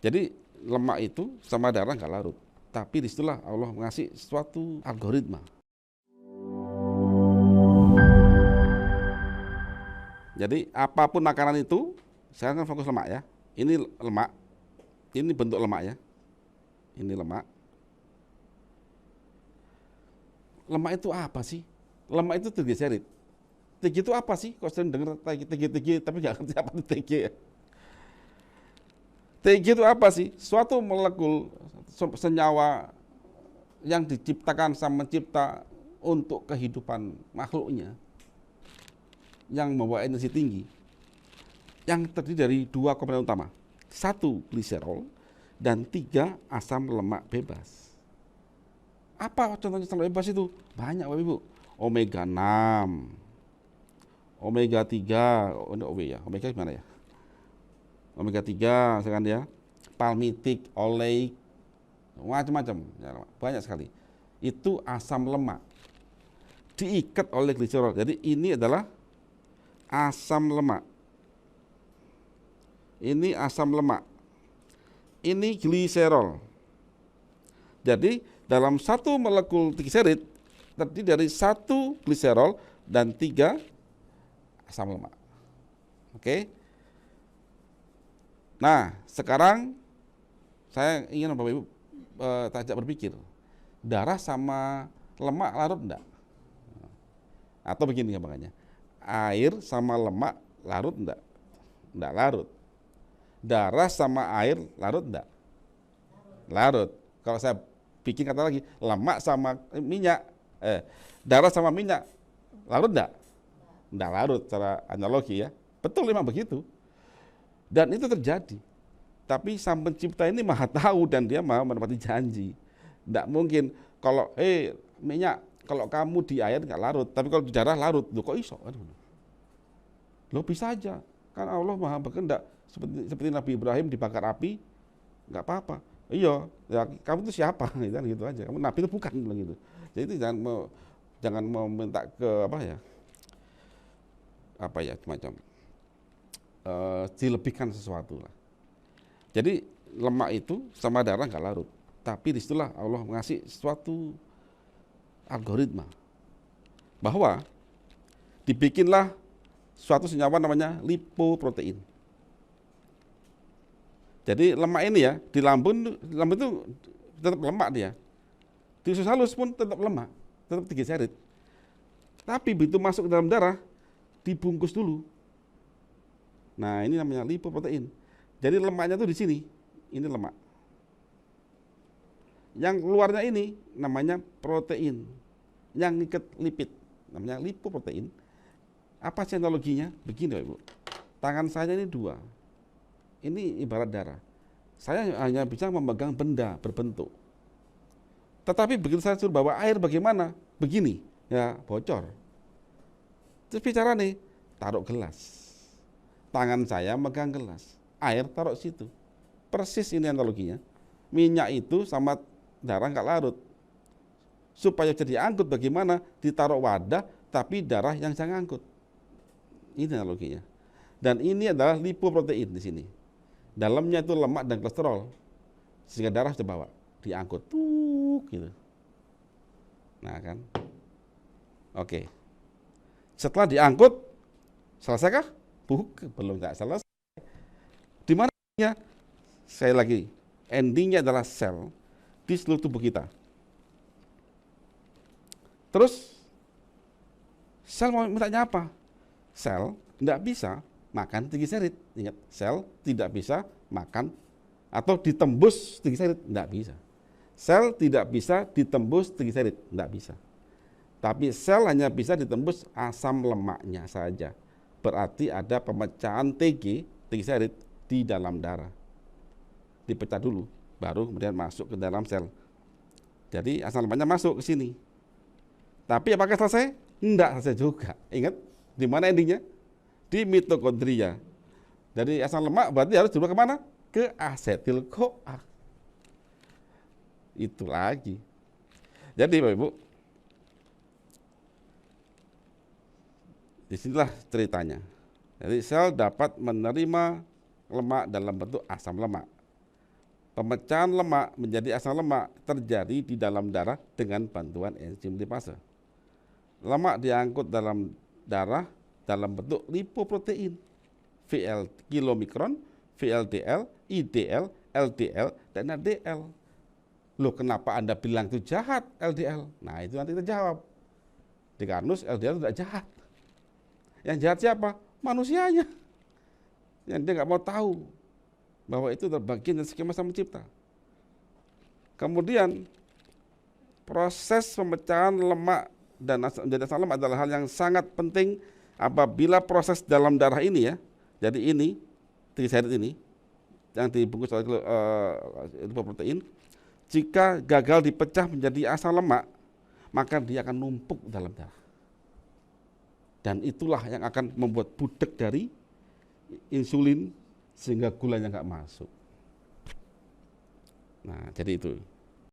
Jadi lemak itu sama darah nggak larut. Tapi disitulah Allah mengasih suatu algoritma. Jadi apapun makanan itu, saya akan fokus lemak ya. Ini lemak, ini bentuk lemak ya. Ini lemak. Lemak itu apa sih? Lemak itu triglycerid. TG itu apa sih? Kok sering dengar TG, tapi nggak ngerti apa itu TG ya. TG itu apa sih? Suatu molekul senyawa yang diciptakan sama mencipta untuk kehidupan makhluknya, yang membawa energi tinggi, yang terdiri dari dua komponen utama, satu gliserol dan tiga asam lemak bebas. Apa contohnya asam lemak bebas itu? Banyak Bapak Ibu. Omega 6, omega 3, omega gimana ya? Omega 3 sekarang ya, palmitik, oleik, macam-macam, ya, banyak sekali. Itu asam lemak diikat oleh gliserol. Jadi ini adalah asam lemak. Ini asam lemak. Ini gliserol. Jadi dalam satu molekul trigliserid terdiri dari satu gliserol dan tiga asam lemak. Oke. Nah, sekarang saya ingin Bapak Ibu tajak berpikir, darah sama lemak larut enggak? Atau begini gampangannya, air sama lemak larut enggak? Enggak larut. Darah sama air larut enggak? Larut. Kalau saya bikin kata lagi, lemak sama minyak, darah sama minyak larut enggak? Enggak larut secara analogi ya. Betul memang begitu. Dan itu terjadi. Tapi sang pencipta ini maha tahu dan dia maha menepati janji. Tidak mungkin kalau minyak kalau kamu di air nggak larut, tapi kalau di darah larut. Loh kok iso? Aduh. Loh bisa aja. Kan Allah maha berkehendak. Seperti Nabi Ibrahim dibakar api, nggak apa-apa. Iya, ya, kamu itu siapa? Gitu aja. Kamu Nabi itu bukan gitu. Jadi itu jangan mau minta ke apa ya semacam dilebihkan sesuatu lah. Jadi lemak itu sama darah nggak larut, tapi disitulah Allah mengasih suatu algoritma bahwa dibikinlah suatu senyawa namanya lipoprotein. Jadi lemak ini ya di lambung itu tetap lemak dia, di usus halus pun tetap lemak, tetap trigliserid. Tapi begitu masuk ke dalam darah dibungkus dulu. Nah ini namanya lipoprotein. Jadi lemaknya tuh di sini, ini lemak. Yang luarnya ini namanya protein, yang ngikat lipid, namanya lipoprotein. Apa sih analoginya? Begini Bapak Ibu, tangan saya ini dua, ini ibarat darah. Saya hanya bisa memegang benda berbentuk. Tetapi begitu saya suruh bawa air bagaimana? Begini, ya bocor. Terus bicara nih, taruh gelas. Tangan saya megang gelas, air taruh situ. Persis ini analoginya. Minyak itu sama darah nggak larut. Supaya jadi angkut bagaimana? Ditaruh wadah tapi darah yang saya angkut. Ini analoginya. Dan ini adalah lipoprotein di sini. Dalamnya itu lemak dan kolesterol. Sehingga darah dibawa, diangkut. Gitu. Nah kan. Oke. Setelah diangkut, selesaikah? Bukan, belum nggak selesai. Di mana endingnya? Saya lagi, endingnya adalah sel di seluruh tubuh kita. Terus sel mau mintanya apa? Sel tidak bisa makan trigliserid. Ingat, sel tidak bisa makan atau ditembus trigliserid, tidak bisa. Sel tidak bisa ditembus trigliserid, tidak bisa. Tapi sel hanya bisa ditembus asam lemaknya saja. Berarti ada pemecahan TG, trigliserid, di dalam darah. Dipecah dulu, baru kemudian masuk ke dalam sel. Jadi asam lemaknya masuk ke sini. Tapi apakah selesai? Enggak selesai juga. Ingat, di mana endingnya? Di mitokondria. Dari asam lemak berarti harus dibawa kemana? Ke asetil CoA. Itu lagi. Jadi Bapak Ibu, disinilah ceritanya. Jadi sel dapat menerima lemak dalam bentuk asam lemak. Pemecahan lemak menjadi asam lemak terjadi di dalam darah dengan bantuan enzim lipase. Lemak diangkut dalam darah dalam bentuk lipoprotein, VL kilomikron, VLDL, IDL, LDL, dan HDL. Loh, kenapa Anda bilang itu jahat LDL? Nah, itu nanti terjawab. Di Karnus LDL tidak jahat. Yang jahat siapa? Manusianya. Yang dia nggak mau tahu bahwa itu terbagian dari skema Sang Pencipta. Kemudian proses pemecahan lemak dan menjadi asam lemak adalah hal yang sangat penting apabila proses dalam darah ini ya. Jadi ini trigliserid ini yang dibungkus oleh lipoprotein, jika gagal dipecah menjadi asam lemak, maka dia akan numpuk dalam darah. Dan itulah yang akan membuat budek dari insulin sehingga gulanya nggak masuk. Nah, jadi itu.